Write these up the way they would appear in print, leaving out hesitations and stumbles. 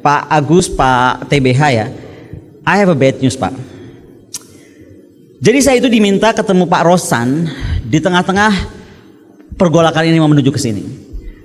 Pak Agus, Pak TBH ya. I have a bad news Pak. Jadi saya itu diminta ketemu Pak Rosan di tengah-tengah pergolakan ini mau menuju ke sini.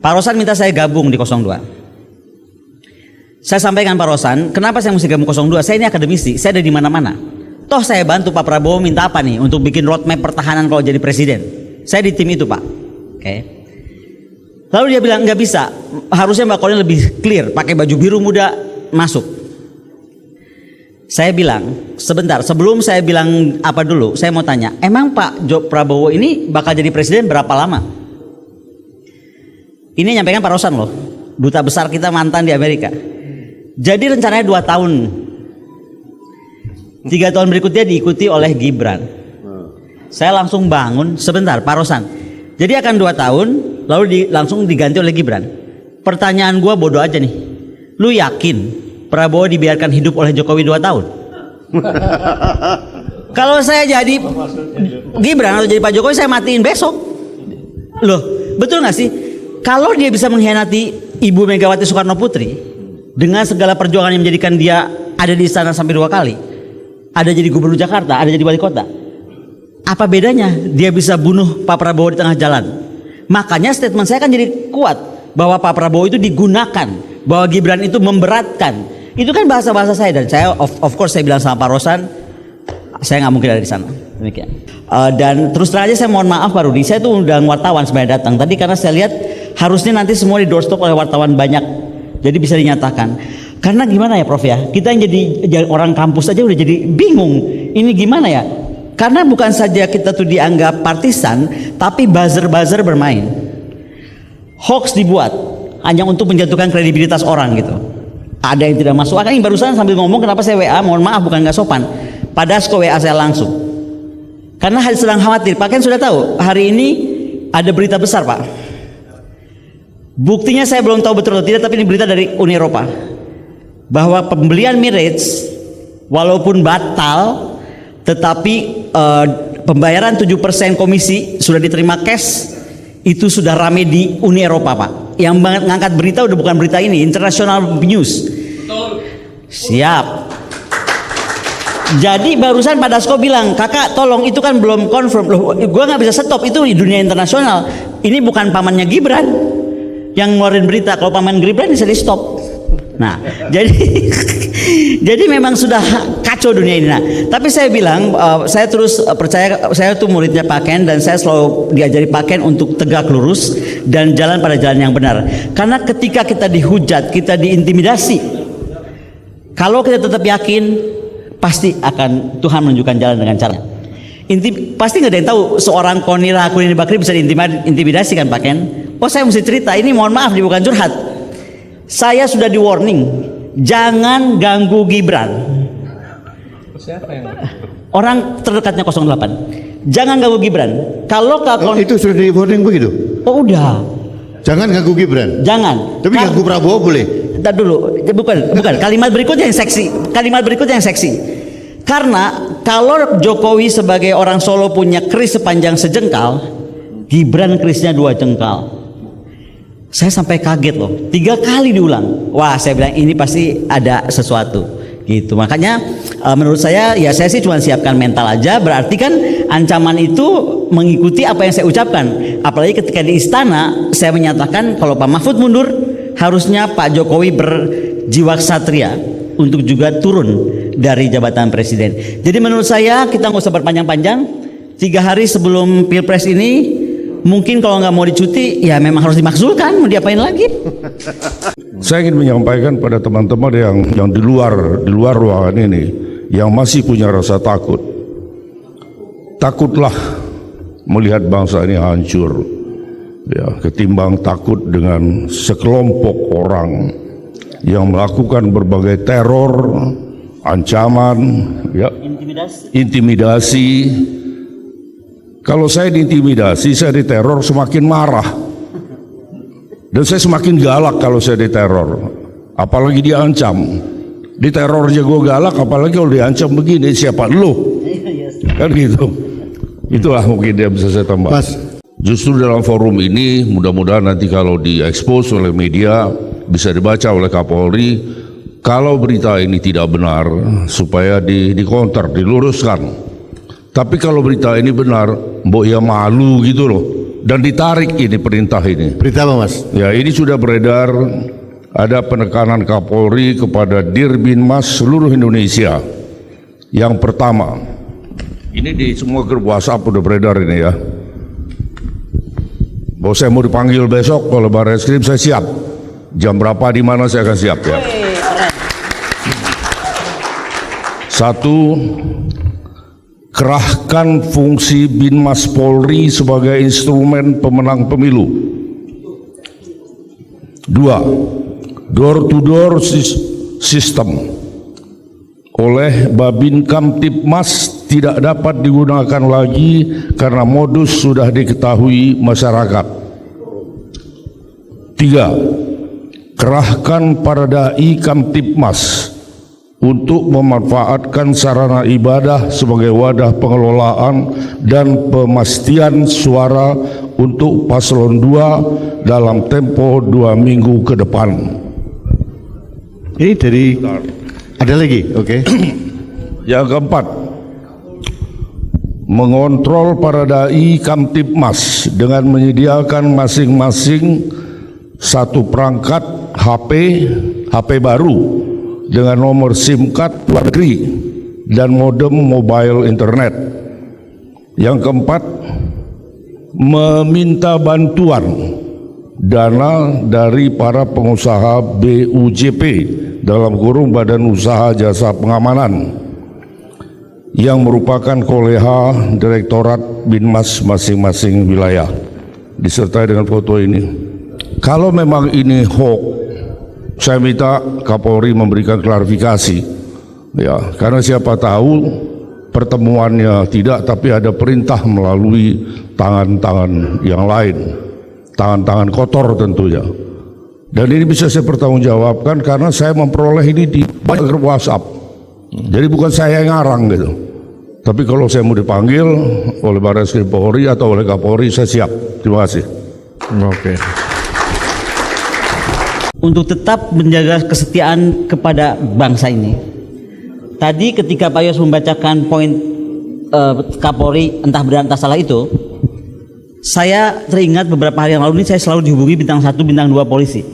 Pak Rosan minta saya gabung di 02. Saya sampaikan Pak Rosan, kenapa saya mesti gabung 02? Saya ini akademisi, saya ada di mana-mana. Toh saya bantu Pak Prabowo minta apa nih untuk bikin roadmap pertahanan kalau jadi presiden. Saya di tim itu Pak. Oke. Lalu dia bilang nggak bisa, harusnya Mbak Kolin lebih clear, pakai baju biru muda masuk. Saya bilang, sebentar, sebelum saya bilang apa dulu, saya mau tanya, emang Pak Prabowo ini bakal jadi presiden berapa lama? Ini nyampaikan Pak Rosan loh, duta besar kita mantan di Amerika. Jadi rencananya 2 tahun. 3 tahun berikutnya diikuti oleh Gibran. Saya langsung bangun, sebentar Pak Rosan. Jadi akan 2 tahun, lalu langsung diganti oleh Gibran. Pertanyaan gua bodoh aja nih, lu yakin Prabowo dibiarkan hidup oleh Jokowi 2 tahun? Kalau saya jadi Gibran atau jadi Pak Jokowi, saya matiin besok. Loh, betul gak sih? Kalau dia bisa mengkhianati Ibu Megawati Soekarno Putri dengan segala perjuangan yang menjadikan dia ada di istana sampai 2 kali, ada jadi gubernur Jakarta, ada jadi wali kota, apa bedanya dia bisa bunuh Pak Prabowo di tengah jalan? Makanya statement saya kan jadi kuat bahwa Pak Prabowo itu digunakan, bahwa Gibran itu memberatkan. Itu kan bahasa-bahasa saya, dan saya of course saya bilang sama Pak Rosan, saya nggak mungkin ada di sana. Demikian. Dan terus terang aja saya mohon maaf Pak Rudi, saya tuh udah wartawan sebenarnya datang tadi karena saya lihat harusnya nanti semua di doorstop oleh wartawan banyak, jadi bisa dinyatakan. Karena gimana ya Prof ya, kita yang jadi orang kampus aja udah jadi bingung. Ini gimana ya? Karena bukan saja kita tuh dianggap partisan, tapi buzzer-buzzer bermain. Hoax dibuat hanya untuk menjatuhkan kredibilitas orang gitu. Ada yang tidak masuk akal. Ini barusan sambil ngomong kenapa saya WA, mohon maaf bukan nggak sopan. Padahal ke WA saya langsung. Karena sedang khawatir. Pak Ken sudah tahu hari ini ada berita besar Pak. Buktinya saya belum tahu betul atau tidak, tapi ini berita dari Uni Eropa bahwa pembelian Emirates walaupun batal, tetapi pembayaran 7% komisi sudah diterima cash. Itu sudah rame di Uni Eropa Pak. Yang ngangkat berita udah bukan berita ini, international news. Siap. Jadi barusan Pak Dasko bilang, kakak tolong itu kan belum confirm. Loh, gue nggak bisa stop, itu di dunia internasional. Ini bukan pamannya Gibran yang ngeluarin berita. Kalau paman Gibran bisa di stop. Nah, jadi memang sudah kacau dunia ini. Nah, tapi saya bilang, saya terus percaya, saya tuh muridnya Pak Ken dan saya selalu diajari Pak Ken untuk tegak lurus dan jalan pada jalan yang benar. Karena ketika kita dihujat, kita diintimidasi, kalau kita tetap yakin, pasti akan Tuhan menunjukkan jalan dengan caranya. Pasti nggak ada yang tahu seorang Konira Kurni Bakri bisa diintimidasi kan Pak Ken? Oh saya mesti cerita, ini mohon maaf, bukan curhat. Saya sudah di warning, jangan ganggu Gibran. Siapa yang? Orang terdekatnya 08. Jangan ganggu Gibran. Kalau itu sudah di warning begitu? Oh udah. Jangan ganggu Gibran. Jangan. Tapi ganggu Prabowo boleh. Entar dulu, bukan. Kalimat berikutnya yang seksi. Kalimat berikutnya yang seksi. Karena kalau Jokowi sebagai orang Solo punya keris sepanjang sejengkal, Gibran kerisnya 2 jengkal. Saya sampai kaget loh, 3 kali diulang. Wah, saya bilang ini pasti ada sesuatu gitu. Makanya menurut saya ya saya sih cuma siapkan mental aja. Berarti kan ancaman itu mengikuti apa yang saya ucapkan. Apalagi ketika di istana saya menyatakan kalau Pak Mahfud mundur, harusnya Pak Jokowi berjiwa ksatria untuk juga turun dari jabatan presiden. Jadi menurut saya kita nggak usah berpanjang-panjang. 3 hari sebelum Pilpres ini mungkin kalau nggak mau dicuti ya memang harus dimakzulkan, mau diapain lagi? Saya ingin menyampaikan pada teman-teman yang di luar ruangan ini yang masih punya rasa takut. Takutlah melihat bangsa ini hancur. Ya, ketimbang takut dengan sekelompok orang yang melakukan berbagai teror, ancaman, ya, intimidasi. Kalau saya diintimidasi, saya diteror, semakin marah. Dan saya semakin galak kalau saya diteror. Apalagi diancam. Diteror aja gue galak, apalagi kalau diancam begini, siapa lu? Kan gitu. Itulah mungkin dia bisa saya tambah. Justru dalam forum ini, mudah-mudahan nanti kalau diekspos oleh media, bisa dibaca oleh Kapolri, kalau berita ini tidak benar supaya di-counter, diluruskan. Tapi kalau berita ini benar, mbok ya malu gitu loh. Dan ditarik ini perintah ini. Berita apa Mas? Ya, ini sudah beredar, ada penekanan Kapolri kepada Dirbinmas seluruh Indonesia. Yang pertama, ini di semua grup WhatsApp udah beredar ini ya. Bahwa saya mau dipanggil besok oleh Barreskrim, saya siap. Jam berapa, di mana, saya akan siap ya. Satu, kerahkan fungsi Binmas Polri sebagai instrumen pemenang pemilu. Dua, door-to-door system oleh Babin Kamtibmas tidak dapat digunakan lagi karena modus sudah diketahui masyarakat. Tiga, kerahkan para dai Kamtibmas untuk memanfaatkan sarana ibadah sebagai wadah pengelolaan dan pemastian suara untuk paslon 2 dalam tempo 2 minggu ke depan. Ini dari ada lagi, oke. Yang keempat, mengontrol para dai Kamtibmas dengan menyediakan masing-masing satu perangkat HP baru dengan nomor SIM card luar negeri dan modem mobile internet. Yang keempat, meminta bantuan dana dari para pengusaha BUJP dalam kurung Badan Usaha Jasa Pengamanan yang merupakan koleha Direktorat Binmas masing-masing wilayah, disertai dengan foto ini. Kalau memang ini hoax, saya minta Kapolri memberikan klarifikasi ya, karena siapa tahu pertemuannya tidak, tapi ada perintah melalui tangan-tangan yang lain, tangan-tangan kotor tentunya. Dan ini bisa saya pertanggungjawabkan karena saya memperoleh ini di banyak grup WhatsApp. Jadi bukan saya yang ngarang gitu. Tapi kalau saya mau dipanggil oleh Barreskrim Polri atau oleh Kapolri, saya siap. Terima kasih. Oke. Untuk tetap menjaga kesetiaan kepada bangsa ini. Tadi ketika Pak Yos membacakan poin Kapolri entah benar entah salah itu, saya teringat beberapa hari yang lalu ini saya selalu dihubungi bintang 1, bintang 2 polisi.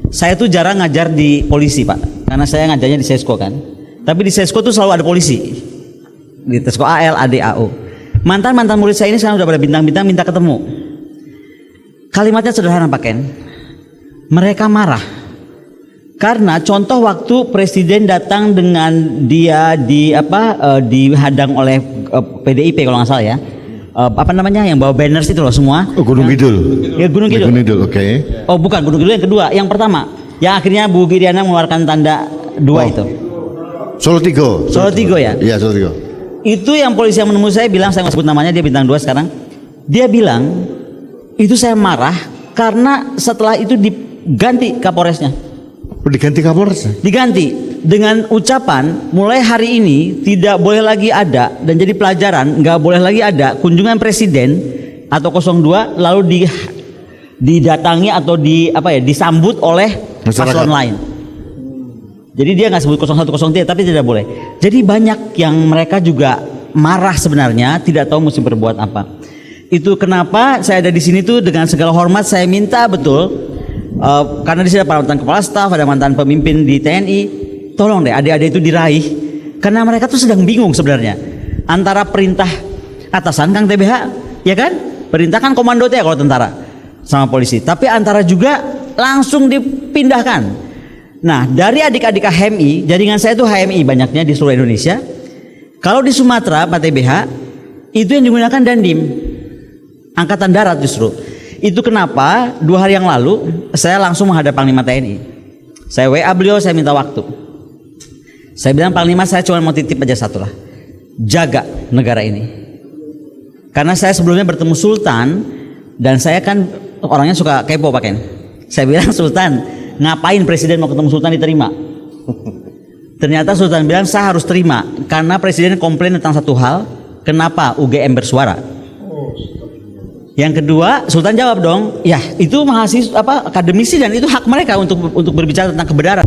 Saya tuh jarang ngajar di polisi Pak, karena saya ngajarnya di Sesko kan. Tapi di Sesko tuh selalu ada polisi, di Sesko AL, AD, AO. Mantan murid saya ini sekarang udah pada bintang-bintang minta ketemu. Kalimatnya sederhana Pak Ken. Mereka marah karena contoh waktu presiden datang dengan dia dihadang oleh PDIP kalau nggak salah ya. Apa namanya yang bawa banners itu loh semua. Oh, Gunung Kidul. Ya Gunung Kidul. Gunung Kidul, oke. Oh bukan Gunung Kidul, yang kedua, yang pertama, yang akhirnya Bu Giriana mengeluarkan tanda 2 itu. Solo Tigo. Solo Tigo ya. Iya, Solo Tigo. Itu yang polisi yang menemui saya bilang, saya nggak sebut namanya, dia bintang 2 sekarang. Dia bilang itu saya marah karena setelah itu diganti Kapolresnya. Diganti Kapolres. Diganti dengan ucapan mulai hari ini tidak boleh lagi ada, dan jadi pelajaran nggak boleh lagi ada kunjungan presiden atau 02 lalu didatangi atau disambut oleh paslon lain. Jadi dia nggak sebut 01, 03 tapi tidak boleh. Jadi banyak yang mereka juga marah sebenarnya, tidak tahu mesti berbuat apa. Itu kenapa saya ada di sini tuh dengan segala hormat saya minta betul. Karena di sini ada mantan kepala staf, ada mantan pemimpin di TNI, tolong deh adik-adik itu diraih, karena mereka tuh sedang bingung sebenarnya antara perintah atasan Kang TBH, ya kan, perintah kan komando ya kalau tentara sama polisi, tapi antara juga langsung dipindahkan. Nah dari adik-adik HMI, jaringan saya itu HMI banyaknya di seluruh Indonesia. Kalau di Sumatera Pak TBH itu yang digunakan Dandim, Angkatan Darat justru. Itu kenapa 2 hari yang lalu saya langsung menghadap Panglima TNI. Saya WA beliau, saya minta waktu. Saya bilang, Panglima saya cuma mau titip aja satu lah, jaga negara ini. Karena saya sebelumnya bertemu Sultan, dan saya kan orangnya suka kepo Pak Ken. Saya bilang, Sultan ngapain presiden mau ketemu Sultan diterima? Ternyata Sultan bilang saya harus terima karena presiden komplain tentang satu hal, kenapa UGM bersuara. Yang kedua, Sultan jawab dong, ya itu mahasiswa akademisi dan itu hak mereka untuk berbicara tentang kebenaran.